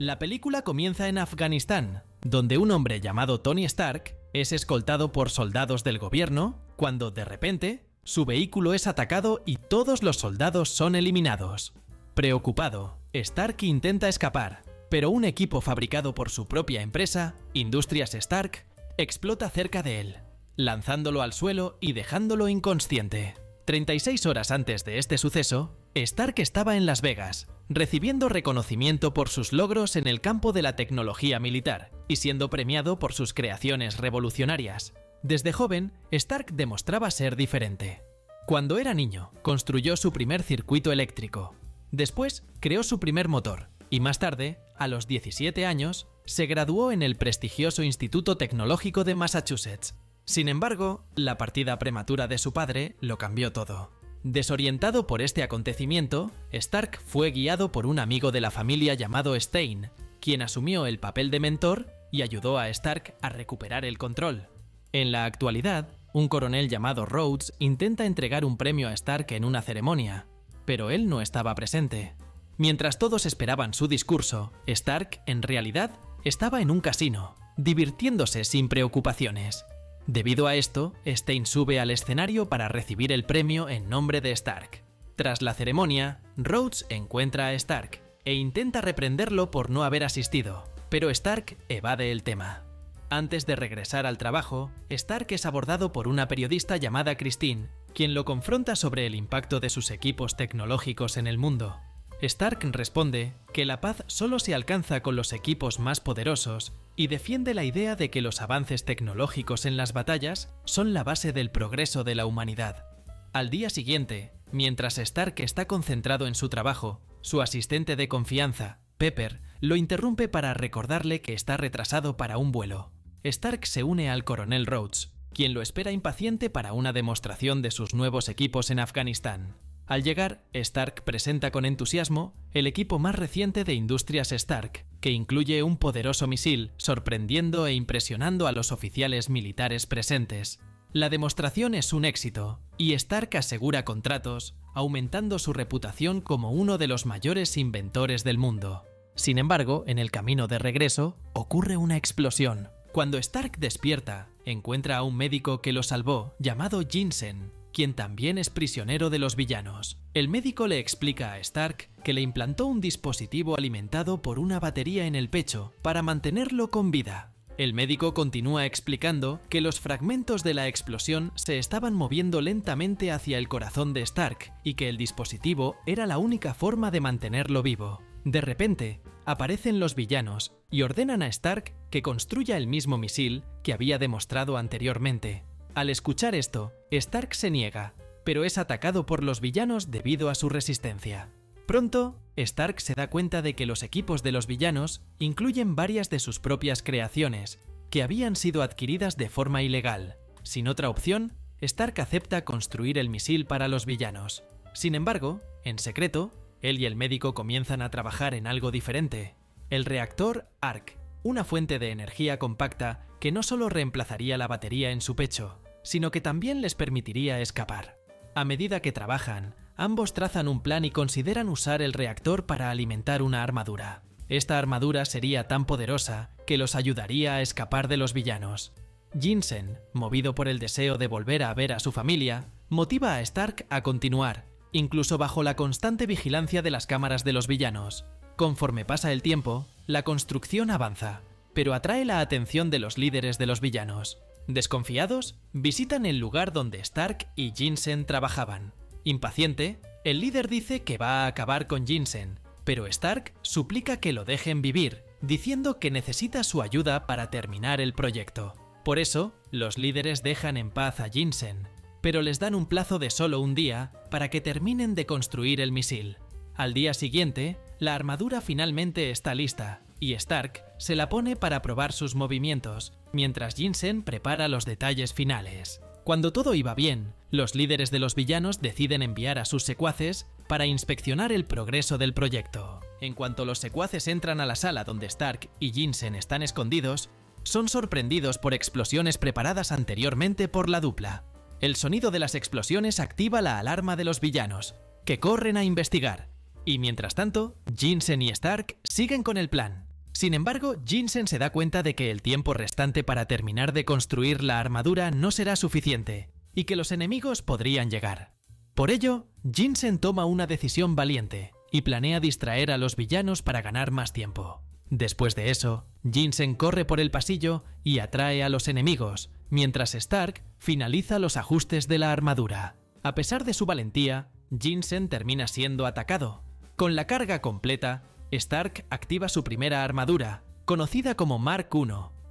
La película comienza en Afganistán, donde un hombre llamado Tony Stark es escoltado por soldados del gobierno cuando, de repente, su vehículo es atacado y todos los soldados son eliminados. Preocupado, Stark intenta escapar, pero un equipo fabricado por su propia empresa, Industrias Stark, explota cerca de él, lanzándolo al suelo y dejándolo inconsciente. 36 horas antes de este suceso, Stark estaba en Las Vegas, recibiendo reconocimiento por sus logros en el campo de la tecnología militar y siendo premiado por sus creaciones revolucionarias. Desde joven, Stark demostraba ser diferente. Cuando era niño, construyó su primer circuito eléctrico. Después, creó su primer motor y más tarde, a los 17 años, se graduó en el prestigioso Instituto Tecnológico de Massachusetts. Sin embargo, la partida prematura de su padre lo cambió todo. Desorientado por este acontecimiento, Stark fue guiado por un amigo de la familia llamado Stein, quien asumió el papel de mentor y ayudó a Stark a recuperar el control. En la actualidad, un coronel llamado Rhodes intenta entregar un premio a Stark en una ceremonia, pero él no estaba presente. Mientras todos esperaban su discurso, Stark, en realidad, estaba en un casino, divirtiéndose sin preocupaciones. Debido a esto, Stein sube al escenario para recibir el premio en nombre de Stark. Tras la ceremonia, Rhodes encuentra a Stark e intenta reprenderlo por no haber asistido, pero Stark evade el tema. Antes de regresar al trabajo, Stark es abordado por una periodista llamada Christine, quien lo confronta sobre el impacto de sus equipos tecnológicos en el mundo. Stark responde que la paz solo se alcanza con los equipos más poderosos y defiende la idea de que los avances tecnológicos en las batallas son la base del progreso de la humanidad. Al día siguiente, mientras Stark está concentrado en su trabajo, su asistente de confianza, Pepper, lo interrumpe para recordarle que está retrasado para un vuelo. Stark se une al coronel Rhodes, quien lo espera impaciente para una demostración de sus nuevos equipos en Afganistán. Al llegar, Stark presenta con entusiasmo el equipo más reciente de Industrias Stark, que incluye un poderoso misil, sorprendiendo e impresionando a los oficiales militares presentes. La demostración es un éxito, y Stark asegura contratos, aumentando su reputación como uno de los mayores inventores del mundo. Sin embargo, en el camino de regreso, ocurre una explosión. Cuando Stark despierta, encuentra a un médico que lo salvó, llamado Yinsen, quien también es prisionero de los villanos. El médico le explica a Stark que le implantó un dispositivo alimentado por una batería en el pecho para mantenerlo con vida. El médico continúa explicando que los fragmentos de la explosión se estaban moviendo lentamente hacia el corazón de Stark y que el dispositivo era la única forma de mantenerlo vivo. De repente, aparecen los villanos y ordenan a Stark que construya el mismo misil que había demostrado anteriormente. Al escuchar esto, Stark se niega, pero es atacado por los villanos debido a su resistencia. Pronto, Stark se da cuenta de que los equipos de los villanos incluyen varias de sus propias creaciones, que habían sido adquiridas de forma ilegal. Sin otra opción, Stark acepta construir el misil para los villanos. Sin embargo, en secreto, él y el médico comienzan a trabajar en algo diferente: el reactor ARC, una fuente de energía compacta que no solo reemplazaría la batería en su pecho, sino que también les permitiría escapar. A medida que trabajan, ambos trazan un plan y consideran usar el reactor para alimentar una armadura. Esta armadura sería tan poderosa que los ayudaría a escapar de los villanos. Yinsen, movido por el deseo de volver a ver a su familia, motiva a Stark a continuar, incluso bajo la constante vigilancia de las cámaras de los villanos. Conforme pasa el tiempo, la construcción avanza, pero atrae la atención de los líderes de los villanos. Desconfiados, visitan el lugar donde Stark y Yinsen trabajaban. Impaciente, el líder dice que va a acabar con Yinsen, pero Stark suplica que lo dejen vivir, diciendo que necesita su ayuda para terminar el proyecto. Por eso, los líderes dejan en paz a Yinsen, pero les dan un plazo de solo un día para que terminen de construir el misil. Al día siguiente, la armadura finalmente está lista, y Stark se la pone para probar sus movimientos, mientras Yinsen prepara los detalles finales. Cuando todo iba bien, los líderes de los villanos deciden enviar a sus secuaces para inspeccionar el progreso del proyecto. En cuanto los secuaces entran a la sala donde Stark y Yinsen están escondidos, son sorprendidos por explosiones preparadas anteriormente por la dupla. El sonido de las explosiones activa la alarma de los villanos, que corren a investigar. Y mientras tanto, Yinsen y Stark siguen con el plan. Sin embargo, Jensen se da cuenta de que el tiempo restante para terminar de construir la armadura no será suficiente, y que los enemigos podrían llegar. Por ello, Jensen toma una decisión valiente, y planea distraer a los villanos para ganar más tiempo. Después de eso, Jensen corre por el pasillo y atrae a los enemigos, mientras Stark finaliza los ajustes de la armadura. A pesar de su valentía, Jensen termina siendo atacado. Con la carga completa, Stark activa su primera armadura, conocida como Mark I.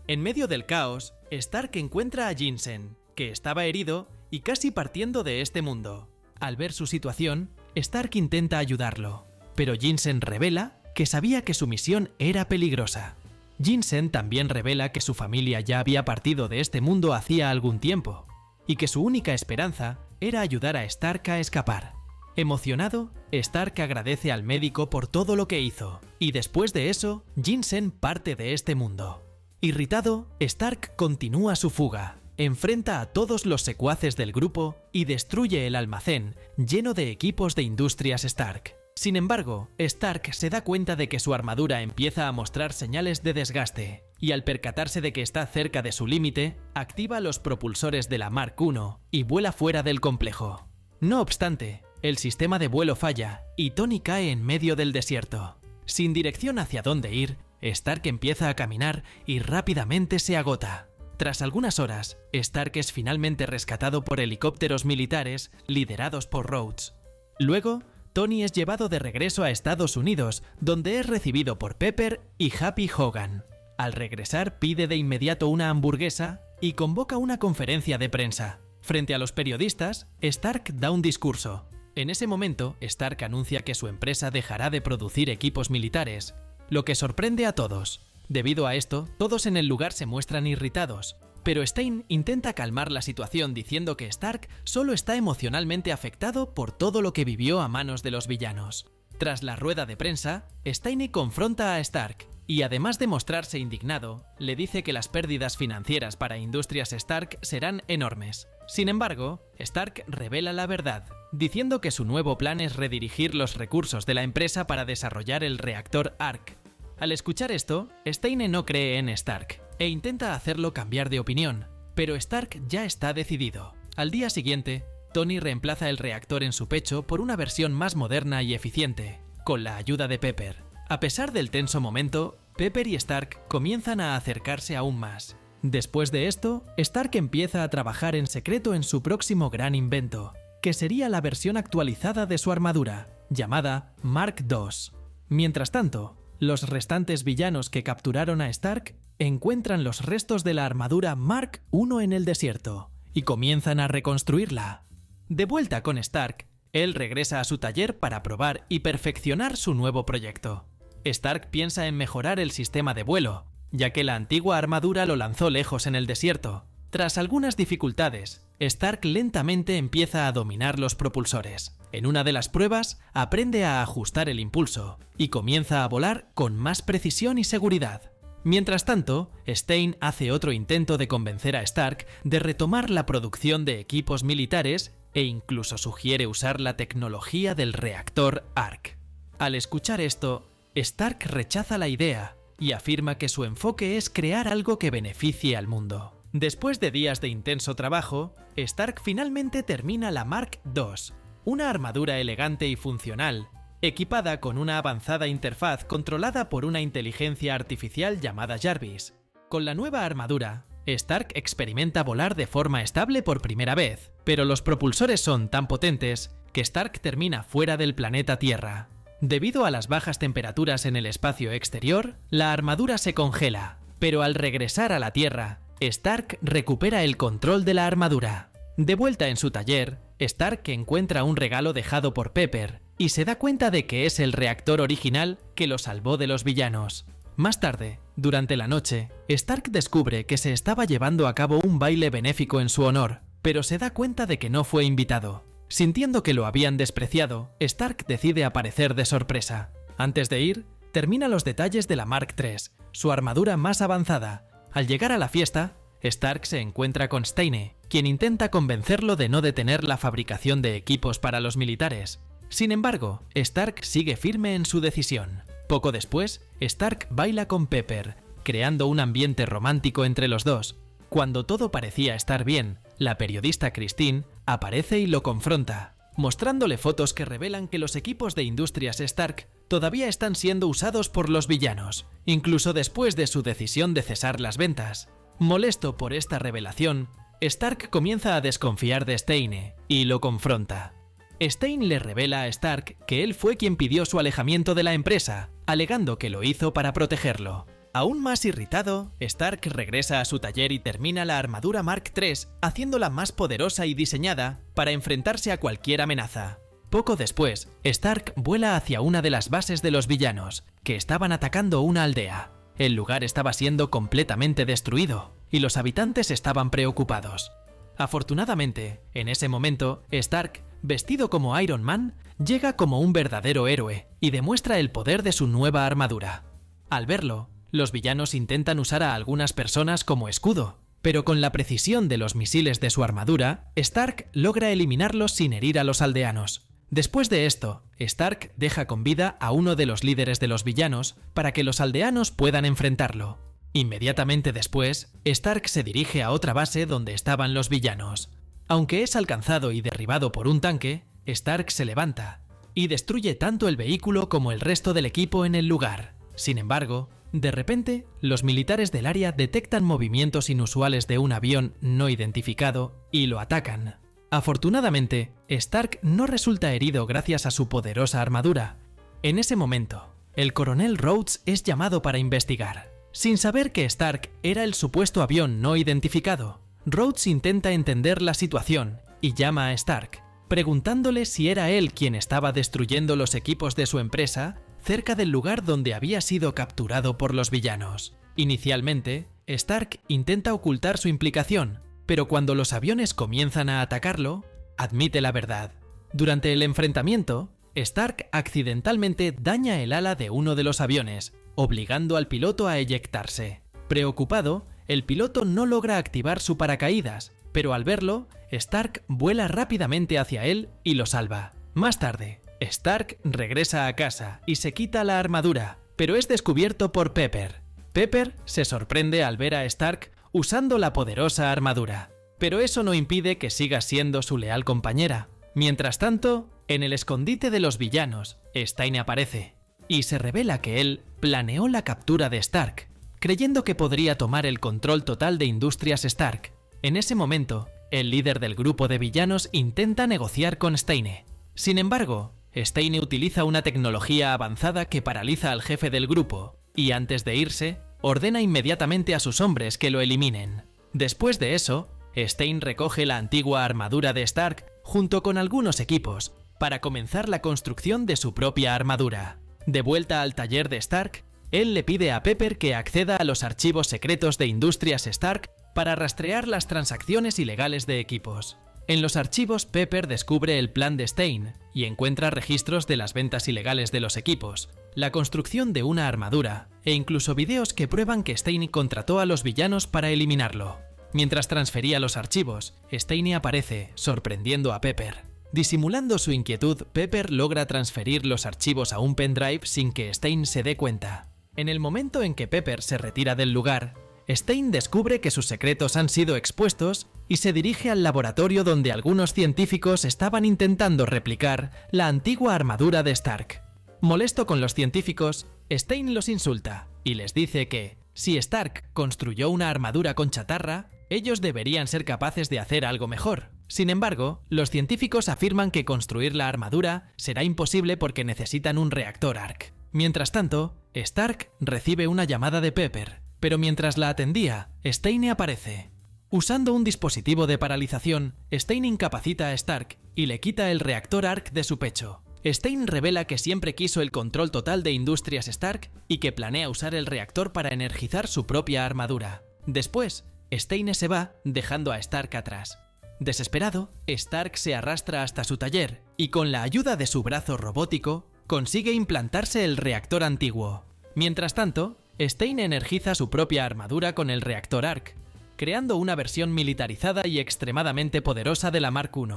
En medio del caos, Stark encuentra a Jensen, que estaba herido y casi partiendo de este mundo. Al ver su situación, Stark intenta ayudarlo, pero Jensen revela que sabía que su misión era peligrosa. Jensen también revela que su familia ya había partido de este mundo hacía algún tiempo, y que su única esperanza era ayudar a Stark a escapar. Emocionado, Stark agradece al médico por todo lo que hizo, y después de eso, Jensen parte de este mundo. Irritado, Stark continúa su fuga, enfrenta a todos los secuaces del grupo y destruye el almacén lleno de equipos de Industrias Stark. Sin embargo, Stark se da cuenta de que su armadura empieza a mostrar señales de desgaste, y al percatarse de que está cerca de su límite, activa los propulsores de la Mark I y vuela fuera del complejo. No obstante, el sistema de vuelo falla y Tony cae en medio del desierto. Sin dirección hacia dónde ir, Stark empieza a caminar y rápidamente se agota. Tras algunas horas, Stark es finalmente rescatado por helicópteros militares liderados por Rhodes. Luego, Tony es llevado de regreso a Estados Unidos, donde es recibido por Pepper y Happy Hogan. Al regresar, pide de inmediato una hamburguesa y convoca una conferencia de prensa. Frente a los periodistas, Stark da un discurso. En ese momento, Stark anuncia que su empresa dejará de producir equipos militares, lo que sorprende a todos. Debido a esto, todos en el lugar se muestran irritados, pero Stein intenta calmar la situación diciendo que Stark solo está emocionalmente afectado por todo lo que vivió a manos de los villanos. Tras la rueda de prensa, Stein confronta a Stark y, además de mostrarse indignado, le dice que las pérdidas financieras para Industrias Stark serán enormes. Sin embargo, Stark revela la verdad, diciendo que su nuevo plan es redirigir los recursos de la empresa para desarrollar el reactor ARC. Al escuchar esto, Stein no cree en Stark e intenta hacerlo cambiar de opinión, pero Stark ya está decidido. Al día siguiente, Tony reemplaza el reactor en su pecho por una versión más moderna y eficiente, con la ayuda de Pepper. A pesar del tenso momento, Pepper y Stark comienzan a acercarse aún más. Después de esto, Stark empieza a trabajar en secreto en su próximo gran invento, que sería la versión actualizada de su armadura, llamada Mark II. Mientras tanto, los restantes villanos que capturaron a Stark encuentran los restos de la armadura Mark I en el desierto y comienzan a reconstruirla. De vuelta con Stark, él regresa a su taller para probar y perfeccionar su nuevo proyecto. Stark piensa en mejorar el sistema de vuelo, ya que la antigua armadura lo lanzó lejos en el desierto. Tras algunas dificultades, Stark lentamente empieza a dominar los propulsores. En una de las pruebas, aprende a ajustar el impulso y comienza a volar con más precisión y seguridad. Mientras tanto, Stein hace otro intento de convencer a Stark de retomar la producción de equipos militares e incluso sugiere usar la tecnología del reactor ARC. Al escuchar esto, Stark rechaza la idea y afirma que su enfoque es crear algo que beneficie al mundo. Después de días de intenso trabajo, Stark finalmente termina la Mark II, una armadura elegante y funcional, equipada con una avanzada interfaz controlada por una inteligencia artificial llamada Jarvis. Con la nueva armadura, Stark experimenta volar de forma estable por primera vez, pero los propulsores son tan potentes que Stark termina fuera del planeta Tierra. Debido a las bajas temperaturas en el espacio exterior, la armadura se congela, pero al regresar a la Tierra, Stark recupera el control de la armadura. De vuelta en su taller, Stark encuentra un regalo dejado por Pepper y se da cuenta de que es el reactor original que lo salvó de los villanos. Más tarde, durante la noche, Stark descubre que se estaba llevando a cabo un baile benéfico en su honor, pero se da cuenta de que no fue invitado. Sintiendo que lo habían despreciado, Stark decide aparecer de sorpresa. Antes de ir, termina los detalles de la Mark III, su armadura más avanzada. Al llegar a la fiesta, Stark se encuentra con Steine, quien intenta convencerlo de no detener la fabricación de equipos para los militares. Sin embargo, Stark sigue firme en su decisión. Poco después, Stark baila con Pepper, creando un ambiente romántico entre los dos. Cuando todo parecía estar bien, la periodista Christine aparece y lo confronta, mostrándole fotos que revelan que los equipos de Industrias Stark todavía están siendo usados por los villanos, incluso después de su decisión de cesar las ventas. Molesto por esta revelación, Stark comienza a desconfiar de Steine y lo confronta. Stein le revela a Stark que él fue quien pidió su alejamiento de la empresa, alegando que lo hizo para protegerlo. Aún más irritado, Stark regresa a su taller y termina la armadura Mark III, haciéndola más poderosa y diseñada para enfrentarse a cualquier amenaza. Poco después, Stark vuela hacia una de las bases de los villanos, que estaban atacando una aldea. El lugar estaba siendo completamente destruido, y los habitantes estaban preocupados. Afortunadamente, en ese momento, Stark, vestido como Iron Man, llega como un verdadero héroe y demuestra el poder de su nueva armadura. Al verlo, los villanos intentan usar a algunas personas como escudo, pero con la precisión de los misiles de su armadura, Stark logra eliminarlos sin herir a los aldeanos. Después de esto, Stark deja con vida a uno de los líderes de los villanos para que los aldeanos puedan enfrentarlo. Inmediatamente después, Stark se dirige a otra base donde estaban los villanos. Aunque es alcanzado y derribado por un tanque, Stark se levanta y destruye tanto el vehículo como el resto del equipo en el lugar. Sin embargo, de repente, los militares del área detectan movimientos inusuales de un avión no identificado y lo atacan. Afortunadamente, Stark no resulta herido gracias a su poderosa armadura. En ese momento, el coronel Rhodes es llamado para investigar. Sin saber que Stark era el supuesto avión no identificado, Rhodes intenta entender la situación y llama a Stark, preguntándole si era él quien estaba destruyendo los equipos de su empresa cerca del lugar donde había sido capturado por los villanos. Inicialmente, Stark intenta ocultar su implicación, pero cuando los aviones comienzan a atacarlo, admite la verdad. Durante el enfrentamiento, Stark accidentalmente daña el ala de uno de los aviones, obligando al piloto a eyectarse. Preocupado, el piloto no logra activar su paracaídas, pero al verlo, Stark vuela rápidamente hacia él y lo salva. Más tarde, Stark regresa a casa y se quita la armadura, pero es descubierto por Pepper. Pepper se sorprende al ver a Stark usando la poderosa armadura, pero eso no impide que siga siendo su leal compañera. Mientras tanto, en el escondite de los villanos, Stein aparece y se revela que él planeó la captura de Stark, creyendo que podría tomar el control total de Industrias Stark. En ese momento, el líder del grupo de villanos intenta negociar con Steine. Sin embargo, Steine utiliza una tecnología avanzada que paraliza al jefe del grupo, y antes de irse, ordena inmediatamente a sus hombres que lo eliminen. Después de eso, Stein recoge la antigua armadura de Stark junto con algunos equipos, para comenzar la construcción de su propia armadura. De vuelta al taller de Stark, él le pide a Pepper que acceda a los archivos secretos de Industrias Stark para rastrear las transacciones ilegales de equipos. En los archivos, Pepper descubre el plan de Stein y encuentra registros de las ventas ilegales de los equipos, la construcción de una armadura e incluso videos que prueban que Stein contrató a los villanos para eliminarlo. Mientras transfería los archivos, Stein aparece, sorprendiendo a Pepper. Disimulando su inquietud, Pepper logra transferir los archivos a un pendrive sin que Stein se dé cuenta. En el momento en que Pepper se retira del lugar, Stein descubre que sus secretos han sido expuestos y se dirige al laboratorio donde algunos científicos estaban intentando replicar la antigua armadura de Stark. Molesto con los científicos, Stein los insulta y les dice que, si Stark construyó una armadura con chatarra, ellos deberían ser capaces de hacer algo mejor. Sin embargo, los científicos afirman que construir la armadura será imposible porque necesitan un reactor ARC. Mientras tanto, Stark recibe una llamada de Pepper, pero mientras la atendía, Stein aparece. Usando un dispositivo de paralización, Stein incapacita a Stark y le quita el reactor ARC de su pecho. Stein revela que siempre quiso el control total de Industrias Stark y que planea usar el reactor para energizar su propia armadura. Después, Stein se va, dejando a Stark atrás. Desesperado, Stark se arrastra hasta su taller y con la ayuda de su brazo robótico, consigue implantarse el reactor antiguo. Mientras tanto, Stein energiza su propia armadura con el reactor ARC, creando una versión militarizada y extremadamente poderosa de la Mark I.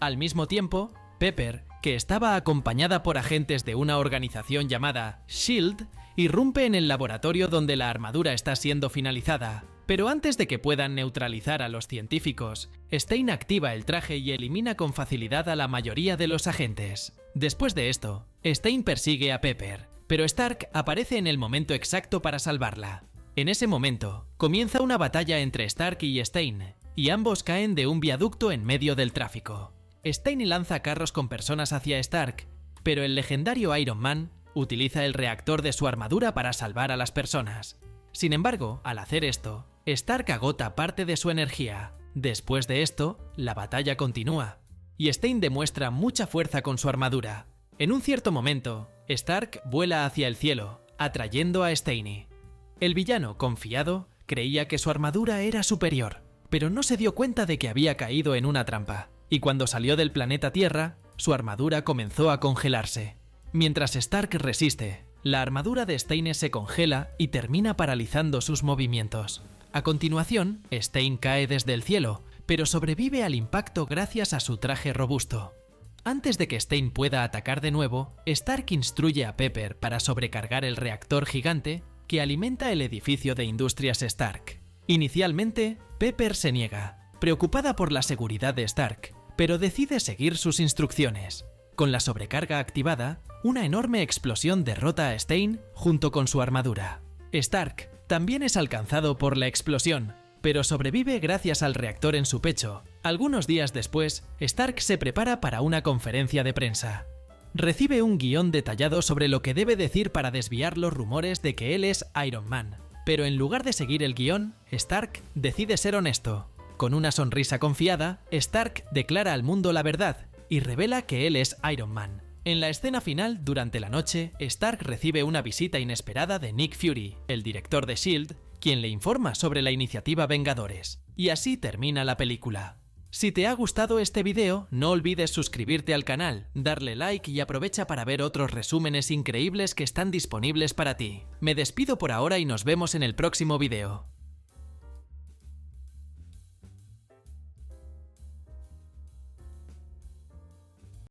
Al mismo tiempo, Pepper que estaba acompañada por agentes de una organización llamada SHIELD, irrumpe en el laboratorio donde la armadura está siendo finalizada. Pero antes de que puedan neutralizar a los científicos, Stein activa el traje y elimina con facilidad a la mayoría de los agentes. Después de esto, Stein persigue a Pepper, pero Stark aparece en el momento exacto para salvarla. En ese momento, comienza una batalla entre Stark y Stein, y ambos caen de un viaducto en medio del tráfico. Stein lanza carros con personas hacia Stark, pero el legendario Iron Man utiliza el reactor de su armadura para salvar a las personas. Sin embargo, al hacer esto, Stark agota parte de su energía. Después de esto, la batalla continúa, y Stein demuestra mucha fuerza con su armadura. En un cierto momento, Stark vuela hacia el cielo, atrayendo a Stein. El villano, confiado, creía que su armadura era superior, pero no se dio cuenta de que había caído en una trampa, y cuando salió del planeta Tierra, su armadura comenzó a congelarse. Mientras Stark resiste, la armadura de Stein se congela y termina paralizando sus movimientos. A continuación, Stein cae desde el cielo, pero sobrevive al impacto gracias a su traje robusto. Antes de que Stein pueda atacar de nuevo, Stark instruye a Pepper para sobrecargar el reactor gigante que alimenta el edificio de Industrias Stark. Inicialmente, Pepper se niega, preocupada por la seguridad de Stark, pero decide seguir sus instrucciones. Con la sobrecarga activada, una enorme explosión derrota a Stein junto con su armadura. Stark también es alcanzado por la explosión, pero sobrevive gracias al reactor en su pecho. Algunos días después, Stark se prepara para una conferencia de prensa. Recibe un guión detallado sobre lo que debe decir para desviar los rumores de que él es Iron Man. Pero en lugar de seguir el guión, Stark decide ser honesto. Con una sonrisa confiada, Stark declara al mundo la verdad y revela que él es Iron Man. En la escena final, durante la noche, Stark recibe una visita inesperada de Nick Fury, el director de SHIELD, quien le informa sobre la iniciativa Vengadores. Y así termina la película. Si te ha gustado este video, no olvides suscribirte al canal, darle like y aprovecha para ver otros resúmenes increíbles que están disponibles para ti. Me despido por ahora y nos vemos en el próximo video.